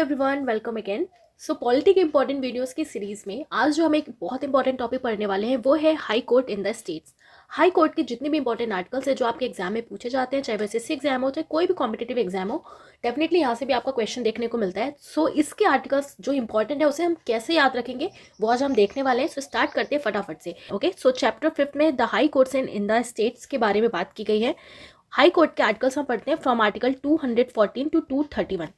Everyone, welcome again. So polity के important videos की series में आज जो हम एक बहुत इंपॉर्टेंट टॉपिक पढ़ने वाले हैं वो है high court in the states. High court के जितने भी इंपॉर्टेंट आर्टिकल्स हैं जो आपके एग्जाम में पूछे जाते हैं, चाहे वो एसएससी एग्जाम हो चाहे कोई भी कॉम्पिटेटिव एग्जाम हो, डेफिनेटली यहाँ से भी आपका क्वेश्चन देखने को मिलता है। सो इसके आर्टिकल्स जो इंपॉर्टेंट है उसे हम कैसे याद रखेंगे वो आज हम देखने वाले हैं। सो स्टार्ट करते हैं फटाफट से। ओके, सो चैप्टर 5 में the high courts in the states के बारे में बात की गई है। हाई कोर्ट के आर्टिकल्स हम पढ़ते हैं फ्रॉम आर्टिकल 214 टू 231।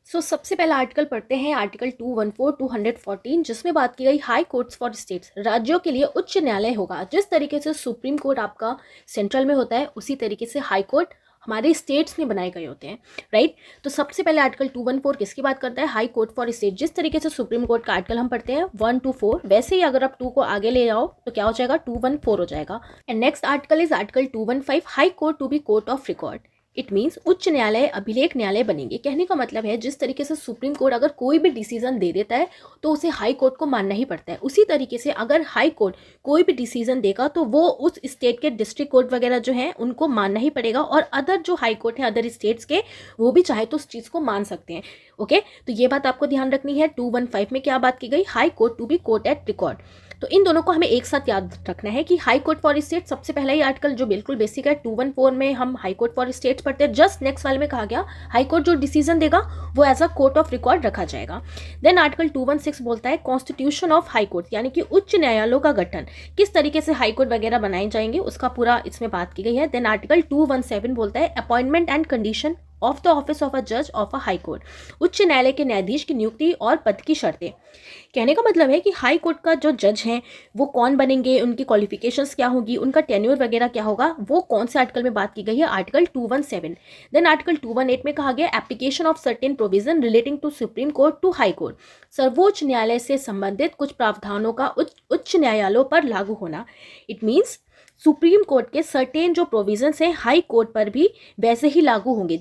सबसे पहला आर्टिकल पढ़ते हैं, आर्टिकल 214 214, जिसमें बात की गई हाई कोर्ट्स फॉर स्टेट्स। राज्यों के लिए उच्च न्यायालय होगा। जिस तरीके से सुप्रीम कोर्ट आपका सेंट्रल में होता है उसी तरीके से हाई कोर्ट हमारे स्टेट्स में बनाए गए होते हैं, राइट। तो सबसे पहले आर्टिकल 214 किसकी बात करता है? High court for state. जिस तरीके से सुप्रीम कोर्ट का आर्टिकल हम पढ़ते हैं 1 to 4, वैसे ही अगर आप 2 को आगे ले जाओ तो क्या हो जाएगा? 214 हो जाएगा। And next article is article 215, high court to be court of record. It means उच्च न्यायालय अभिलेख न्यायालय बनेंगे। कहने का मतलब है जिस तरीके से सुप्रीम कोर्ट अगर कोई भी डिसीजन दे देता है तो उसे हाई कोर्ट को मानना ही पड़ता है, उसी तरीके से अगर हाई कोर्ट कोई भी डिसीजन देगा तो वो उस स्टेट के डिस्ट्रिक्ट कोर्ट वगैरह जो हैं उनको मानना ही पड़ेगा, और अदर जो हाई कोर्ट है अदर स्टेट्स के वो भी चाहे तो उस चीज़ को मान सकते हैं। ओके, तो ये बात आपको ध्यान रखनी है। 215 में क्या बात की गई? High court to be court at record. तो इन दोनों को हमें एक साथ याद रखना है कि हाई कोर्ट फॉर स्टेट सबसे पहला ही आर्टिकल जो बिल्कुल बेसिक है। 214 में हम हाई कोर्ट फॉर स्टेट्स पढ़ते हैं। जस्ट नेक्स्ट वाले में कहा गया हाई कोर्ट जो डिसीजन देगा वो as a court of record रखा जाएगा। देन आर्टिकल 216 बोलता है कॉन्स्टिट्यूशन ऑफ हाई कोर्ट, यानी कि उच्च न्यायालयों का गठन, किस तरीके से हाई कोर्ट वगैरह बनाए जाएंगे उसका पूरा इसमें बात की गई है। देन आर्टिकल 217 बोलता है appointment and condition of the office of a जज ऑफ अ हाई कोर्ट, उच्च न्यायालय के न्यायाधीश की नियुक्ति और पद की शर्तें। कहने का मतलब है कि हाई कोर्ट का जो जज हैं वो कौन बनेंगे, उनकी क्वालिफिकेशंस क्या होगी, उनका टेन्योर वगैरह क्या होगा, वो कौन से आर्टिकल में बात की गई है? आर्टिकल 217। देन आर्टिकल 218 में कहा गया application of certain provision relating to supreme court to high court, सर्वोच्च न्यायालय से संबंधित कुछ प्रावधानों का उच्च न्यायालयों पर लागू होना। इट मीन्स सुप्रीम कोर्ट के सर्टेन जो प्रोविजंस हैं हाई कोर्ट पर भी वैसे ही लागू होंगे।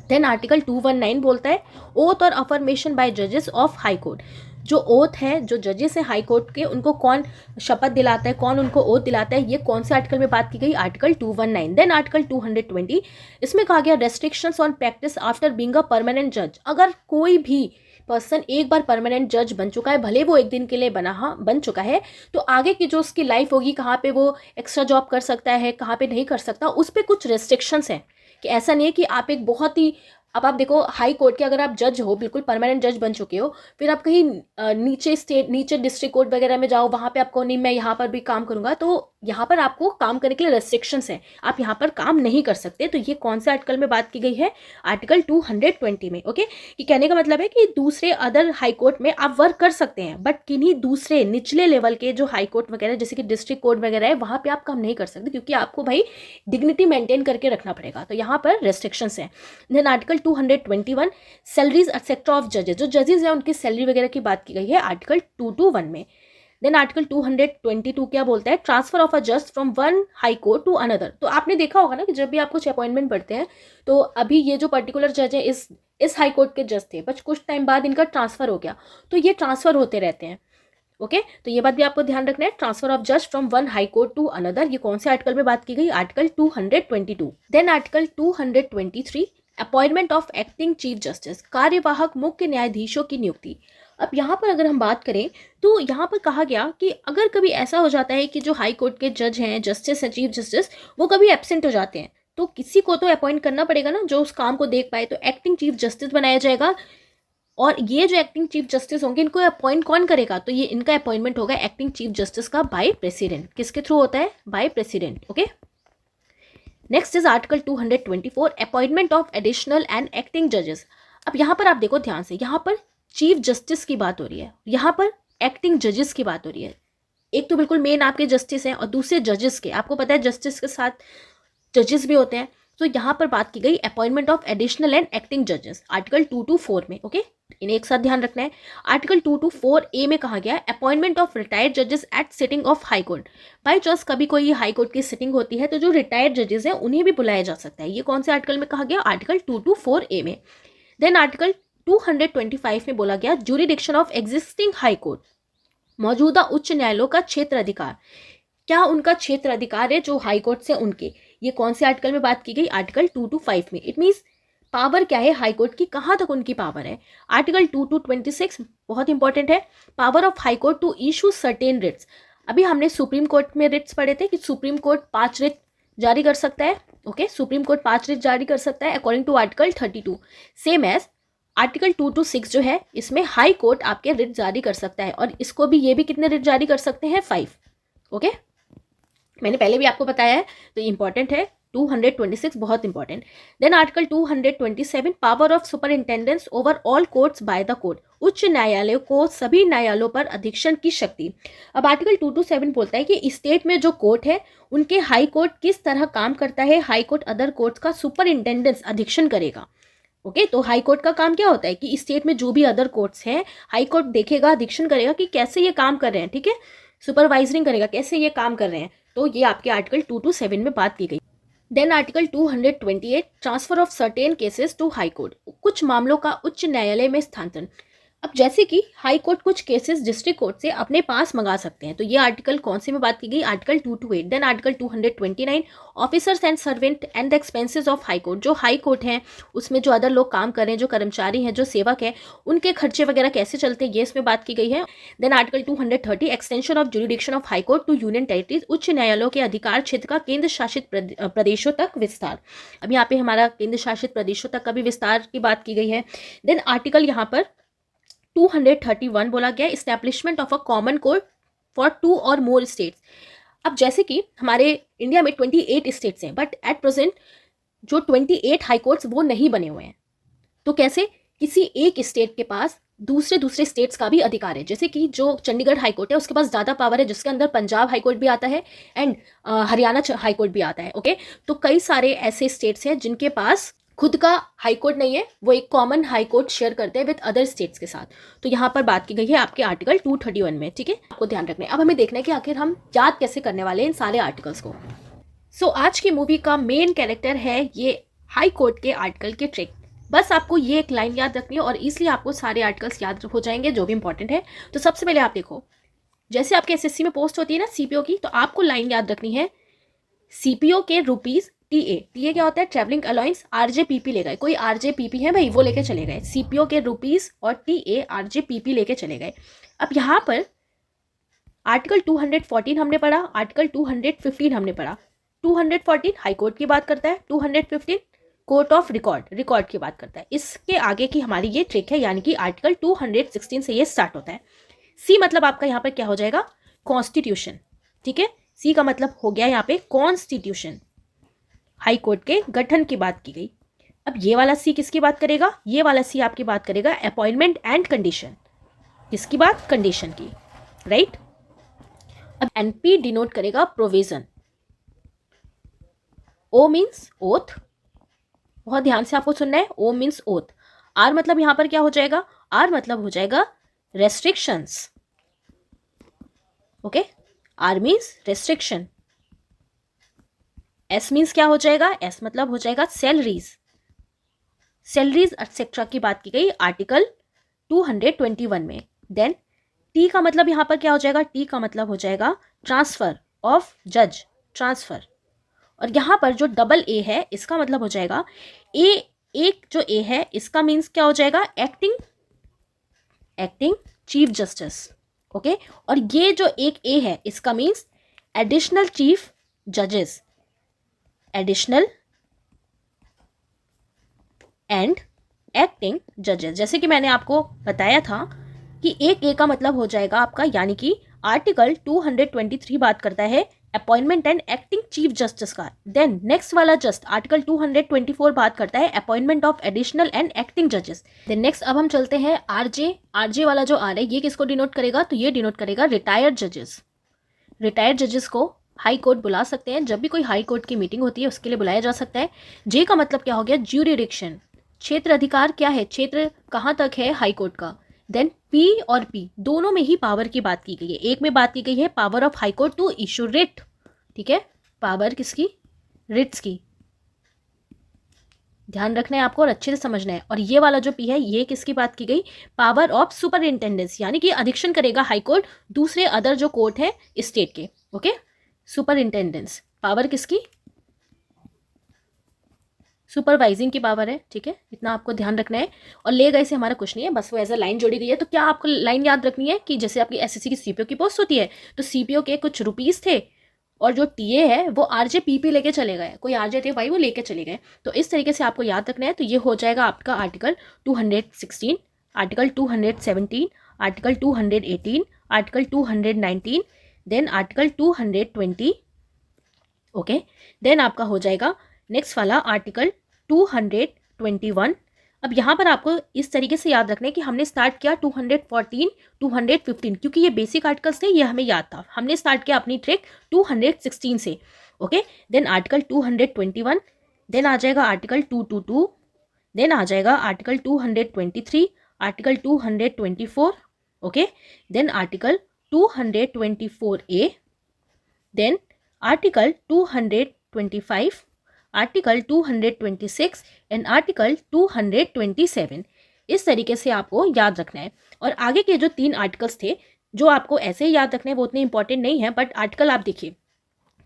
देन आर्टिकल 219 बोलता है ओथ और अफर्मेशन बाय जजेस ऑफ हाई कोर्ट। जो ओथ है, जो जजेस हैं हाई कोर्ट के, उनको कौन शपथ दिलाता है, कौन उनको ओथ दिलाता है, ये कौन से आर्टिकल में बात की गई? आर्टिकल 219। देन आर्टिकल 220, इसमें कहा गया restrictions on practice after being a permanent जज। अगर कोई भी पर्सन एक बार परमानेंट जज बन चुका है, भले वो एक दिन के लिए बन चुका है, तो आगे की जो उसकी लाइफ होगी, कहाँ पे वो एक्स्ट्रा जॉब कर सकता है, कहाँ पे नहीं कर सकता, उस पर कुछ रेस्ट्रिक्शंस हैं। कि ऐसा नहीं है कि आप एक बहुत ही, अब आप देखो हाई कोर्ट के अगर आप जज हो, बिल्कुल परमानेंट जज बन चुके हो, फिर आप कहीं नीचे डिस्ट्रिक्ट कोर्ट वगैरह में जाओ, वहाँ पे आपको नहीं मैं यहाँ पर भी काम करूँगा, तो यहाँ पर आपको काम करने के लिए रेस्ट्रिक्शंस हैं, आप यहाँ पर काम नहीं कर सकते। तो ये कौन से आर्टिकल में बात की गई है? आर्टिकल 220 में। ओके, कि कहने का मतलब है कि दूसरे अदर हाई कोर्ट में आप वर्क कर सकते हैं, बट किन्हीं दूसरे निचले लेवल के जो हाई कोर्ट वगैरह जैसे कि डिस्ट्रिक्ट कोर्ट वगैरह है वहाँ पे आप काम नहीं कर सकते, क्योंकि आपको भाई डिग्निटी मेंटेन करके रखना पड़ेगा। तो यहाँ पर रेस्ट्रिक्शंस हैं। Then article 221 salaries etcetera of जजेस, जो जजेस हैं उनकी सैलरी वगैरह की बात की गई है आर्टिकल 221 में। देन आर्टिकल 222 क्या बोलता है? ट्रांसफर ऑफ अ जज from one high court to another. तो आपने देखा होगा ना कि जब भी आप कुछ अपॉइंटमेंट पढ़ते हैं तो अभी ये जो पर्टिकुलर जज है इस हाई कोर्ट के जज थे, बट कुछ टाइम बाद इनका ट्रांसफर हो गया, तो ये ट्रांसफर होते रहते हैं। ओके, तो ये बात भी आपको ध्यान रखना है। ट्रांसफर ऑफ जज from one high court to another, ये कौन से आर्टिकल में बात की गई? Article 222। Then article 223 appointment of acting chief justice, कार्यवाहक मुख्य न्यायाधीशों की नियुक्ति। अब यहाँ पर अगर हम बात करें तो यहाँ पर कहा गया कि अगर कभी ऐसा हो जाता है कि जो हाई कोर्ट के जज हैं, जस्टिस हैं, चीफ जस्टिस, वो कभी एब्सेंट हो जाते हैं, तो किसी को तो अपॉइंट करना पड़ेगा ना जो उस काम को देख पाए, तो एक्टिंग चीफ जस्टिस बनाया जाएगा। और ये जो एक्टिंग चीफ जस्टिस होंगे इनको अपॉइंट कौन करेगा? तो ये इनका अपॉइंटमेंट होगा एक्टिंग चीफ जस्टिस का बाय प्रेसिडेंट। किसके थ्रू होता है? By president. Okay, next is article 224 appointment of additional and acting जजेस। अब यहाँ पर आप देखो ध्यान से, यहाँ पर चीफ जस्टिस की बात हो रही है, यहाँ पर एक्टिंग जजेस की बात हो रही है। एक तो बिल्कुल मेन आपके जस्टिस हैं और दूसरे जजेस के, आपको पता है जस्टिस के साथ जजेस भी होते हैं। तो यहाँ पर बात की गई appointment of additional and acting जजेस आर्टिकल 224 में। ओके, इन्हें एक साथ ध्यान रखना है। आर्टिकल 224A में कहा गया अपॉइंटमेंट ऑफ रिटायर्ड जजेस at sitting of high court. By chance कभी कोई हाई कोर्ट की सिटिंग होती है तो जो रिटायर्ड जजेस हैं उन्हें भी बुलाया जा सकता है। ये कौन से आर्टिकल में कहा गया? आर्टिकल 224A में। देन आर्टिकल 225 में बोला गया jurisdiction of existing high court, मौजूदा उच्च न्यायालयों का क्षेत्र अधिकार। क्या उनका क्षेत्र अधिकार है जो हाई कोर्ट से उनके, ये कौन से आर्टिकल में बात की गई? आर्टिकल 225 में। इट मीन्स पावर क्या है हाई कोर्ट की, कहाँ तक उनकी पावर है। आर्टिकल 2 to 26 बहुत इंपॉर्टेंट है। Power of high court to issue certain writs. अभी हमने सुप्रीम कोर्ट में रिट्स पढ़े थे कि सुप्रीम कोर्ट 5 रिट जारी कर सकता है। ओके, सुप्रीम कोर्ट 5 रिट जारी कर सकता है according to article 32। Same as article 2 to 6 जो है, इसमें हाई कोर्ट आपके रिट जारी कर सकता है, और इसको भी, ये भी कितने रिट जारी कर सकते हैं, 5। ओके, मैंने पहले भी आपको बताया है, तो इंपॉर्टेंट है। 226 बहुत important. Then article 227 power of superintendence over all courts by the court. उच्च न्यायालय को सभी न्यायालयों पर अधीक्षण की शक्ति। अब आर्टिकल 227 बोलता है कि स्टेट में जो कोर्ट है उनके हाई कोर्ट किस तरह काम करता है। हाई कोर्ट अदर कोर्ट्स का सुपरिंटेंडेंस अधीक्षण करेगा। ओके, तो हाई कोर्ट का काम क्या होता है कि स्टेट में जो भी अदर कोर्ट्स हैं, हाई कोर्ट देखेगा, अधीक्षण करेगा कि कैसे ये काम कर रहे हैं। ठीक है, सुपरवाइजरिंग करेगा कैसे ये काम कर रहे हैं। तो ये आपके आर्टिकल 227 में बात की गई। Then article 228 transfer of certain cases to high court. कुछ मामलों का उच्च न्यायालय में स्थानांतरण। अब जैसे कि हाई कोर्ट कुछ केसेस डिस्ट्रिक्ट कोर्ट से अपने पास मंगा सकते हैं, तो ये आर्टिकल कौन से में बात की गई, article 228। Then article 229 officers and servant and the expenses of high court. जो हाई कोर्ट हैं उसमें जो अदर लोग काम कर रहे हैं, जो कर्मचारी हैं, जो सेवक हैं, उनके खर्चे वगैरह कैसे चलते हैं, ये इसमें बात की गई है। Then article 230 extension of jurisdiction of high court to union territories. उच्च न्यायालयों के अधिकार क्षेत्र का केंद्र शासित प्रदेशों तक विस्तार। अब यहाँ पे हमारा केंद्र शासित प्रदेशों तक का भी विस्तार की बात की गई है। देन आर्टिकल यहाँ पर 231 बोला गया establishment of a common court for 2 और मोर स्टेट्स। अब जैसे कि हमारे इंडिया में 28 स्टेट्स हैं, बट एट प्रेजेंट जो 28 हाई कोर्ट्स वो नहीं बने हुए हैं। तो कैसे, किसी एक स्टेट के पास दूसरे स्टेट्स का भी अधिकार है। जैसे कि जो चंडीगढ़ हाई कोर्ट है उसके पास ज़्यादा पावर है, जिसके अंदर पंजाब हाई कोर्ट भी आता है एंड हरियाणा हाई कोर्ट भी आता है। ओके, तो कई सारे ऐसे स्टेट्स हैं जिनके पास खुद का हाई कोर्ट नहीं है, वो एक कॉमन हाई कोर्ट शेयर करते हैं विद अदर स्टेट्स के साथ। तो यहाँ पर बात की गई है आपके आर्टिकल 231 में। ठीक है, आपको ध्यान रखना है। अब हमें देखना है कि आखिर हम याद कैसे करने वाले हैं इन सारे आर्टिकल्स को। सो आज की मूवी का मेन कैरेक्टर है ये हाई कोर्ट के आर्टिकल के ट्रिक। बस आपको ये एक लाइन याद रखनी है और इसलिए आपको सारे आर्टिकल्स याद हो जाएंगे जो भी इंपॉर्टेंट है। तो सबसे पहले आप देखो, जैसे आपके एसएससी में पोस्ट होती है ना सीपीओ की, तो आपको लाइन याद रखनी है सीपीओ के रुपीज टीए क्या होता है, ट्रैवलिंग अलाउंस। आरजेपीपी ले गए, कोई आरजेपीपी है भाई, वो लेके चले गए। सीपीओ के रुपीज और टीए आरजेपीपी लेके चले गए। अब यहाँ पर आर्टिकल 214 हमने पढ़ा, आर्टिकल 215 हमने पढ़ा। 214 हाई कोर्ट की बात करता है, 215 कोर्ट ऑफ रिकॉर्ड की बात करता है। इसके आगे की हमारी ये ट्रिक है, यानी कि आर्टिकल 216 से ये स्टार्ट होता है। सी मतलब आपका यहाँ पर क्या हो जाएगा, कॉन्स्टिट्यूशन। ठीक है, सी का मतलब हो गया यहाँ पे कॉन्स्टिट्यूशन, हाई कोर्ट के गठन की बात की गई। अब ये वाला सी किसकी बात करेगा, ये वाला सी आपकी बात करेगा अपॉइंटमेंट एंड कंडीशन। किसकी बात, कंडीशन की, राइट। अब एनपी डिनोट करेगा प्रोविजन। ओ मीन्स ओथ, बहुत ध्यान से आपको सुनना है। ओ मीन्स ओथ। आर मतलब यहां पर क्या हो जाएगा, आर मतलब हो जाएगा restrictions. Okay, R means restriction. S means क्या हो जाएगा, एस मतलब हो जाएगा सैलरीज एक्सेट्रा की बात की गई आर्टिकल 221 में। देन टी का मतलब यहां पर क्या हो जाएगा, टी का मतलब हो जाएगा ट्रांसफर ऑफ जज, ट्रांसफर। और यहां पर जो डबल ए है इसका मतलब हो जाएगा ए, एक जो ए है इसका मीन्स क्या हो जाएगा, एक्टिंग चीफ जस्टिस। ओके, और ये जो एक ए है इसका मीन्स एडिशनल चीफ जजेस, एडिशनल एंड एक्टिंग जजेस। जैसे कि मैंने आपको बताया था कि एक ए का मतलब हो जाएगा आपका, यानी कि आर्टिकल 223 बात करता है appointment and acting chief justice का। देन नेक्स्ट वाला जस्ट आर्टिकल 224 बात करता है appointment of additional and acting जजेस। देन नेक्स्ट अब हम चलते हैं आरजे वाला जो आ रहा है ये किसको डिनोट करेगा, तो ये डिनोट करेगा रिटायर्ड जजेस। रिटायर्ड जजेस को हाई कोर्ट बुला सकते हैं, जब भी कोई हाई कोर्ट की मीटिंग होती है उसके लिए बुलाया जा सकता है। जे का मतलब क्या हो गया, ज्यूरिडिक्शन, क्षेत्र अधिकार क्या है, क्षेत्र कहाँ तक है हाई कोर्ट का। देन पी और पी दोनों में ही पावर की बात की गई है। एक में बात की गई है power of high court to issue writ, ठीक है, पावर किसकी, रिट्स की, ध्यान रखना है आपको और अच्छे से समझना है। और ये वाला जो पी है ये किसकी बात की गई, पावर ऑफ सुपरिंटेंडेंस, यानी कि अधीक्षण करेगा हाई कोर्ट दूसरे अदर जो कोर्ट है स्टेट के। ओके, सुपरिंटेंडेंस पावर किसकी, सुपरवाइजिंग की पावर है, ठीक है, इतना आपको ध्यान रखना है। और ले गए से हमारा कुछ नहीं है, बस वो एज अ लाइन जोड़ी गई है। तो क्या आपको लाइन याद रखनी है कि जैसे आपकी एसएससी की सीपीओ की पोस्ट होती है, तो सीपीओ के कुछ रुपीस थे और जो टीए है वो आरजे पीपी लेके चले गए, कोई आरजे थे भाई वो लेके चले गए। तो इस तरीके से आपको याद रखना है। तो ये हो जाएगा आपका article 216, article 217, article 218, article 219, then article 220, okay. Then आपका हो जाएगा नेक्स्ट वाला आर्टिकल 221। अब यहाँ पर आपको इस तरीके से याद रखना है कि हमने स्टार्ट किया 214, 215, क्योंकि ये बेसिक आर्टिकल्स थे, ये हमें याद था। हमने स्टार्ट किया अपनी ट्रिक 216 से, ओके। देन आर्टिकल 221, देन आ जाएगा आर्टिकल 222, देन आ जाएगा article 223, article 224, okay. Then article 224A, then article 225, article 226 and article 227। इस तरीके से आपको याद रखना है। और आगे के जो 3 आर्टिकल्स थे जो आपको ऐसे ही याद रखने हैं, वो उतने इंपॉर्टेंट नहीं है, बट आर्टिकल आप देखिए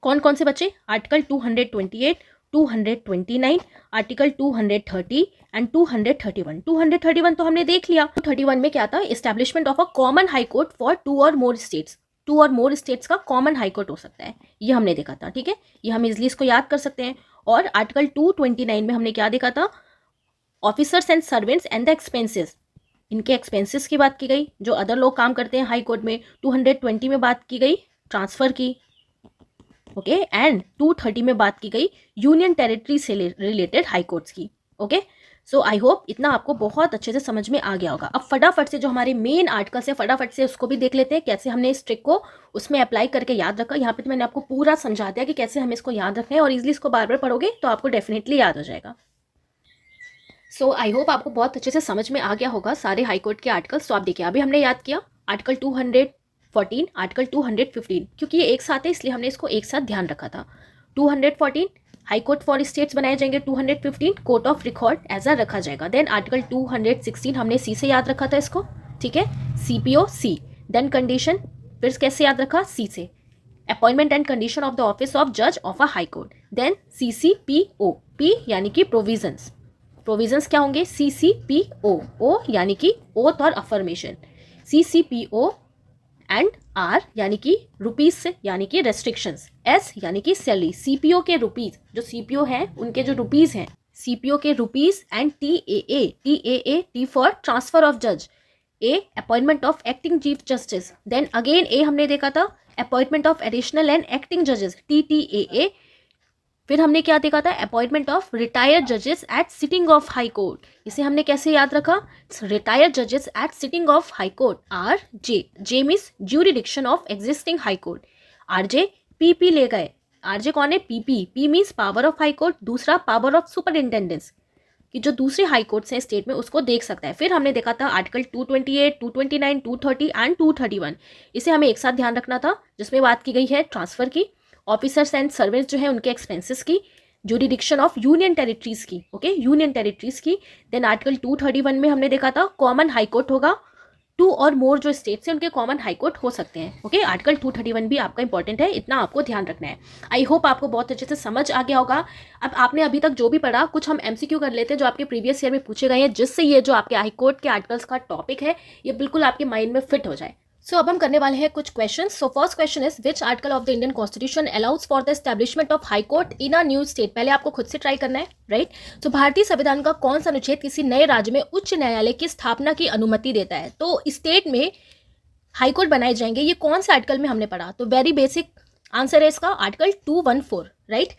कौन कौन से बच्चे, आर्टिकल 228, 229, आर्टिकल 230 एंड 231। 231 तो हमने देख लिया। 231 में क्या था, establishment of a common high court for 2 और मोर स्टेट्स। 2 और मोर स्टेट्स का कॉमन हाई कोर्ट हो सकता है, ये हमने देखा था, ठीक है। ये हम इजली इसको याद कर सकते हैं। और आर्टिकल 229 में हमने क्या देखा था, officers and servants and the expenses, इनके एक्सपेंसेस की बात की गई, जो अदर लोग काम करते हैं हाई कोर्ट में। 220 में बात की गई ट्रांसफ़र की, ओके। एंड 230 में बात की गई यूनियन टेरिटरी से रिलेटेड हाई कोर्ट्स की, ओके। सो आई होप इतना आपको बहुत अच्छे से समझ में आ गया होगा। अब फटाफट से जो हमारे मेन आर्टिकल्स है, फटाफट से उसको भी देख लेते हैं, कैसे हमने इस ट्रिक को उसमें अप्लाई करके याद रखा। यहाँ पे तो मैंने आपको पूरा समझा दिया कि कैसे हमें इसको याद रखना है, और इजीली इसको बार बार पढ़ोगे तो आपको डेफिनेटली याद हो जाएगा। सो आई होप आपको बहुत अच्छे से समझ में आ गया होगा सारे हाई कोर्ट के आर्टिकल्स। तो आप देखिए अभी हमने याद किया आर्टिकल 214, आर्टिकल 215, क्योंकि ये एक साथ है इसलिए हमने इसको एक साथ ध्यान रखा था। 214 हाई कोर्ट फॉर स्टेट्स बनाए जाएंगे, 215 कोर्ट ऑफ रिकॉर्ड ऐसा रखा जाएगा। देन आर्टिकल 216 हमने सी से याद रखा था इसको, ठीक है, सीपीओ सी। देन कंडीशन फिर कैसे याद रखा, सी से, appointment and condition of the office of जज of a high court. Then CCPO, P यानी कि प्रोविजंस, प्रोविजंस क्या होंगे, सीसीपीओ, ओ यानी कि ओथ और अफर्मेशन, सीसीपीओ एंड आर यानी कि रुपीज से यानी कि रेस्ट्रिक्शंस, एस यानी कि सैलरी, सीपीओ के रुपीज, जो सीपीओ हैं उनके जो रुपीज हैं, सीपीओ के rupees. And TAA, TAA, T for transfer of जज, A appointment of acting chief justice. Then again A हमने देखा था appointment of additional and acting जजेस, टीटीएए। फिर हमने क्या देखा था, अपॉइंटमेंट ऑफ रिटायर्ड जजेस at sitting of high court, इसे हमने कैसे याद रखा, रिटायर्ड जजेस at sitting of high court, R J, J means jurisdiction of existing high court, R J PP ले गए, आर जे कौन है, PP, P means power of high court, दूसरा पावर ऑफ सुपरिंटेंडेंस, कि जो दूसरे हाई कोर्ट्स हैं स्टेट में उसको देख सकता है। फिर हमने देखा था आर्टिकल 228, 229, 230 एंड 231, इसे हमें एक साथ ध्यान रखना था, जिसमें बात की गई है ट्रांसफर की, ऑफिसर्स एंड सर्वेंट्स जो है उनके एक्सपेंसेस की, ज्यूरिडिक्शन ऑफ यूनियन टेरिटरीज की, ओके, यूनियन टेरिटरीज की। देन आर्टिकल 231 में हमने देखा था कॉमन हाई कोर्ट होगा, 2 और मोर जो स्टेट्स हैं उनके कॉमन हाई कोर्ट हो सकते हैं, ओके। आर्टिकल 231 भी आपका इंपॉर्टेंट है, इतना आपको ध्यान रखना है। आई होप आपको बहुत अच्छे से समझ आ गया होगा। अब आपने अभी तक जो भी पढ़ा, कुछ हम एमसीक्यू कर लेते हैं जो आपके प्रीवियस ईयर में पूछे गए हैं, जिससे ये जो आपके हाई कोर्ट के आर्टिकल्स का टॉपिक है ये बिल्कुल आपके माइंड में फिट हो जाए। सो अब हम करने वाले हैं कुछ questions. So first question is which article of the Indian constitution allows for the establishment of high court in a new state. पहले आपको खुद से ट्राई करना है, राइट। तो भारतीय संविधान का कौन सा अनुच्छेद किसी नए राज्य में उच्च न्यायालय की स्थापना की अनुमति देता है। तो स्टेट में हाई कोर्ट बनाए जाएंगे, ये कौन से आर्टिकल में हमने पढ़ा, तो वेरी बेसिक आंसर है इसका article 214, right.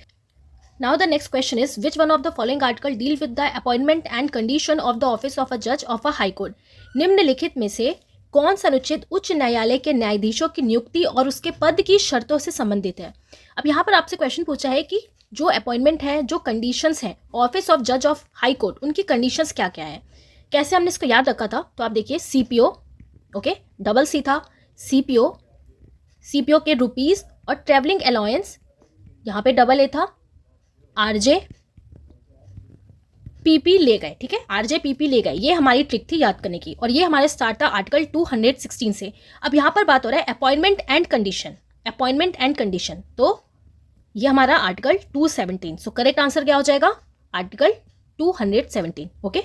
Now the next question is which one of the following article deal with the appointment and condition of the office of a जज ऑफ अ हाई कोर्ट। निम्नलिखित में से कौन सा अनुच्छेद उच्च न्यायालय के न्यायाधीशों की नियुक्ति और उसके पद की शर्तों से संबंधित है। अब यहाँ पर आपसे क्वेश्चन पूछा है कि जो अपॉइंटमेंट है, जो कंडीशंस हैं ऑफिस ऑफ जज ऑफ हाई कोर्ट, उनकी कंडीशंस क्या क्या है, कैसे हमने इसको याद रखा था। तो आप देखिए सीपीओ, ओके, डबल सी था, सीपीओ, सीपीओ के रुपीज और ट्रेवलिंग अलाउंस, यहाँ पे डबल ए था, आरजे पीपी ले गए, ठीक है, आरजे पीपी ले गए, ये हमारी ट्रिक थी याद करने की। और ये हमारे स्टार्ट था आर्टिकल 216 से। अब यहाँ पर बात हो रहा है appointment and condition, appointment and condition, तो ये हमारा आर्टिकल 217। सो करेक्ट आंसर क्या हो जाएगा, article 217. Okay.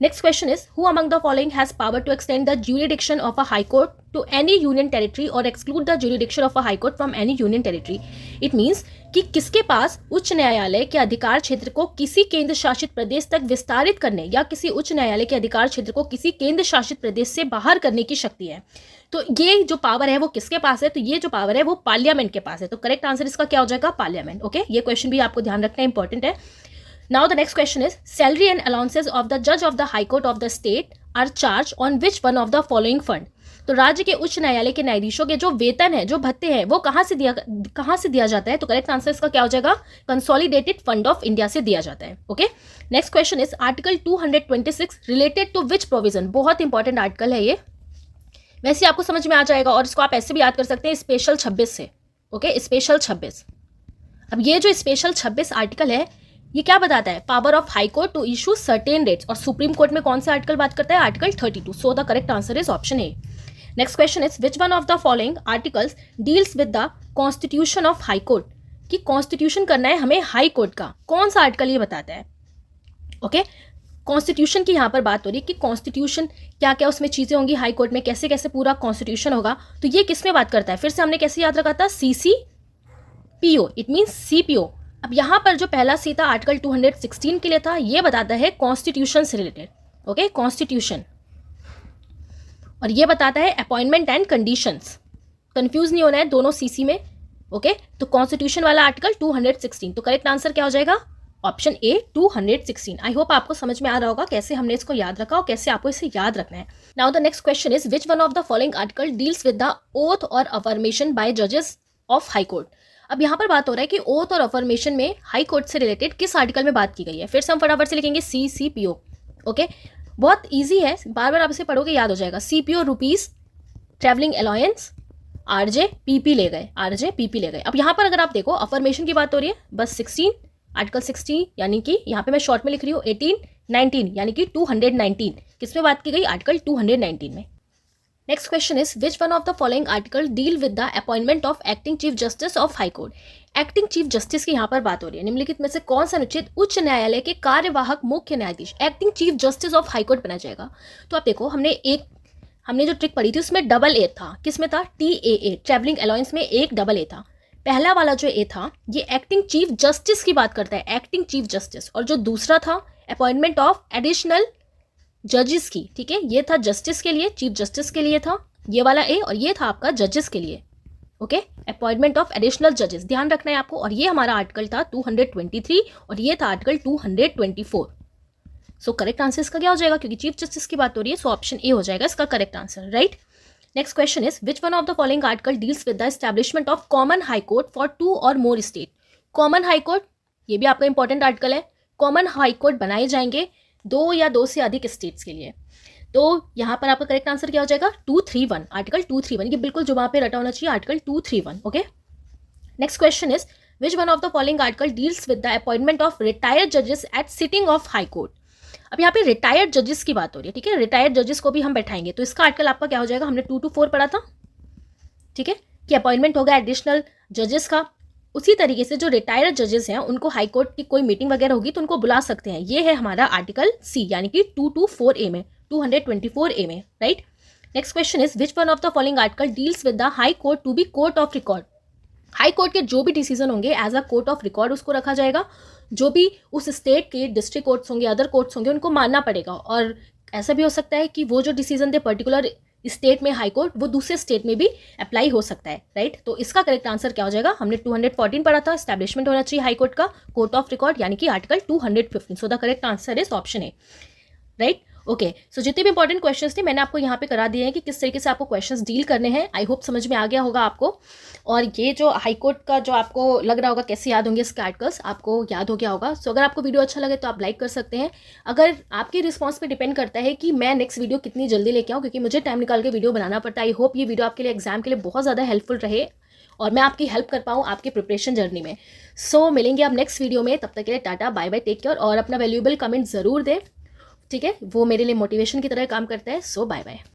Next question is, who among the following has power to extend the jurisdiction of a high court to any union territory or exclude the jurisdiction of a high court from any union territory? It means कि किसके पास उच्च न्यायालय के अधिकार क्षेत्र को किसी केंद्र शासित प्रदेश तक विस्तारित करने या किसी उच्च न्यायालय के अधिकार क्षेत्र को किसी केंद्र शासित प्रदेश से बाहर करने की शक्ति है। तो ये जो पावर है वो किसके पास है? तो ये जो पावर है वो पार्लियामेंट के पास है। तो करेक्ट आंसर इसका क्या हो जाएगा? पार्लियामेंट। ओके, ये क्वेश्चन भी आपको ध्यान रखना इंपॉर्टेंट है। Now the next question is, salary and allowances of the judge of the high court of the state are charged on which one of the following fund? तो राज्य के उच्च न्यायालय के न्यायाधीशों के जो वेतन है, जो भत्ते हैं, वो कहाँ से दिया जाता है? तो करेक्ट आंसर इसका क्या हो जाएगा? कंसोलिडेटेड फंड ऑफ इंडिया से दिया जाता है। Okay, next question is article 226 related to which provision? बहुत इंपॉर्टेंट आर्टिकल है ये, वैसे आपको समझ में आ जाएगा और इसको आप ऐसे भी याद कर सकते हैं, स्पेशल 26 से। Okay, special 26। अब ये जो स्पेशल 26 आर्टिकल है, ये क्या बताता है? Power of high court to issue certain writs. और सुप्रीम कोर्ट में कौन सा आर्टिकल बात करता है? Article 32। So the correct answer is option A. Next question is, which one of the following articles deals with the constitution of high court? कि constitution करना है हमें हाई कोर्ट का, कौन सा आर्टिकल ये बताता है? ओके, कॉन्स्टिट्यूशन की यहाँ पर बात हो रही है कि कॉन्स्टिट्यूशन क्या क्या उसमें चीज़ें होंगी हाई कोर्ट में, कैसे कैसे पूरा कॉन्स्टिट्यूशन होगा। तो ये किस में बात करता है? फिर से हमने कैसे याद रखा था? CCPO, it means CPO। अब यहाँ पर जो पहला सी था आर्टिकल 216 के लिए था, ये बताता है कॉन्स्टिट्यूशन से रिलेटेड। ओके, कॉन्स्टिट्यूशन, और ये बताता है अपॉइंटमेंट एंड कंडीशंस। कंफ्यूज नहीं होना है दोनों सीसी में। ओके, तो कॉन्स्टिट्यूशन वाला आर्टिकल 216। तो करेक्ट आंसर क्या हो जाएगा? Option A 216। आई होप आपको समझ में आ रहा होगा कैसे हमने इसको याद रखा और कैसे आपको इसे याद रखना है। Now the next question is, which one of the following article deals with the oath और अफर्मेशन बाय जजेस ऑफ हाई कोर्ट? अब यहाँ पर बात हो रहा है कि ओथ और अफर्मेशन में हाई कोर्ट से रिलेटेड किस आर्टिकल में बात की गई है। फिर से हम फटाफट से लिखेंगे CCPO। ओके, बहुत इजी है, बार बार आप इसे पढ़ोगे याद हो जाएगा। CPO rupees travelling allowance, RJ PP ले गए, RJ PP ले गए। अब यहाँ पर अगर आप देखो अफर्मेशन की बात हो रही है, बस 16 आर्टिकल 60, यानी कि यहाँ पे मैं शॉर्ट में लिख रही हूँ 18, 19 यानी कि 219 किस में बात की गई? आर्टिकल 219 में। Next question is, which one of the following article deal with the appointment of acting chief justice of high court? Acting chief justice की यहाँ पर बात हो रही है। निम्नलिखित में से कौन सा अनुच्छेद उच्च न्यायालय के कार्यवाहक मुख्य न्यायाधीश acting chief justice of high court बना जाएगा? तो आप देखो, हमने जो ट्रिक पढ़ी थी उसमें डबल ए था। किस में था? TAA, ट्रैवलिंग अलाउंस में एक डबल ए था। पहला वाला जो ए था ये एक्टिंग चीफ जस्टिस की बात करता है, एक्टिंग चीफ जस्टिस। और जो दूसरा था अपॉइंटमेंट ऑफ एडिशनल जजेस की, ठीक है, ये था जस्टिस के लिए, चीफ जस्टिस के लिए था ये वाला ए, और ये था आपका जजेस के लिए। ओके, अपॉइंटमेंट ऑफ एडिशनल जजेस, ध्यान रखना है आपको। और ये हमारा आर्टिकल था 223 और ये था आर्टिकल 224। सो करेक्ट आंसर इसका क्या हो जाएगा? क्योंकि चीफ जस्टिस की बात हो रही है, सो ऑप्शन ए हो जाएगा इसका correct answer, right. Next question is, which one of the following article deals with the establishment of common high court for 2 और more state? Common high court, ये भी आपका इंपॉर्टेंट आर्टिकल है। Common high court बनाए जाएंगे 2 या 2 से अधिक स्टेट्स के लिए। तो यहाँ पर आपका करेक्ट आंसर क्या हो जाएगा? 231, आर्टिकल 231। ये बिल्कुल जुबान पे रटा होना चाहिए, article 231। Okay, next question is, which one of the following article deals with the appointment of retired जजेस at sitting of high court? अब यहाँ पे रिटायर्ड जजेस की बात हो रही है, ठीक है, रिटायर्ड जजेस को भी हम बैठाएंगे। तो इसका आर्टिकल आपका क्या हो जाएगा? हमने 2 to 4 पढ़ा था, ठीक है, कि अपॉइंटमेंट होगा एडिशनल जजेस का। उसी तरीके से जो रिटायर्ड जजेस हैं उनको हाई कोर्ट की कोई मीटिंग वगैरह होगी तो उनको बुला सकते हैं। ये है हमारा आर्टिकल सी, यानी कि 224A में, 224A में, right. Next question is, which one of the following article deals with the high court to be court of record? High court के जो भी डिसीजन होंगे as a court of record उसको रखा जाएगा। जो भी उस स्टेट के डिस्ट्रिक्ट कोर्ट्स होंगे, अदर कोर्ट्स होंगे, उनको मानना पड़ेगा। और ऐसा भी हो सकता है कि वो जो डिसीजन दे पर्टिकुलर स्टेट में हाई कोर्ट, वो दूसरे स्टेट में भी अप्लाई हो सकता है, राइट। तो इसका करेक्ट आंसर क्या हो जाएगा? हमने 214 पढ़ा था, एस्टैब्लिशमेंट होना चाहिए हाई कोर्ट का कोर्ट ऑफ रिकॉर्ड, यानी कि article 215। So the correct answer is option A, right. Okay, so जितने भी इंपॉर्टेंट क्वेश्चंस थे मैंने आपको यहाँ पे करा दिए हैं कि किस तरीके से आपको क्वेश्चंस डील करने हैं। आई होप समझ में आ गया होगा आपको। और ये जो हाई कोर्ट का जो आपको लग रहा होगा कैसे याद होंगे इसके आर्टिकल्स, आपको याद हो गया होगा। सो अगर आपको वीडियो अच्छा लगे तो आप लाइक कर सकते हैं। अगर आपके रिस्पॉन्स पे डिपेंड करता है कि मैं नेक्स्ट वीडियो कितनी जल्दी लेके आऊँ, क्योंकि मुझे टाइम निकाल के वीडियो बनाना पड़ता है। आई होप ये वीडियो आपके लिए एग्जाम के लिए बहुत ज़्यादा हेल्पफुल रहे और मैं आपकी हेल्प कर पाऊँ आपके प्रिपरेशन जर्नी में। सो मिलेंगे आप नेक्स्ट वीडियो में, तब तक के लिए tata bye bye, take care. और अपना वैल्यूएबल कमेंट ज़रूर दें, ठीक है, वो मेरे लिए मोटिवेशन की तरह काम करता है। सो बाय बाय।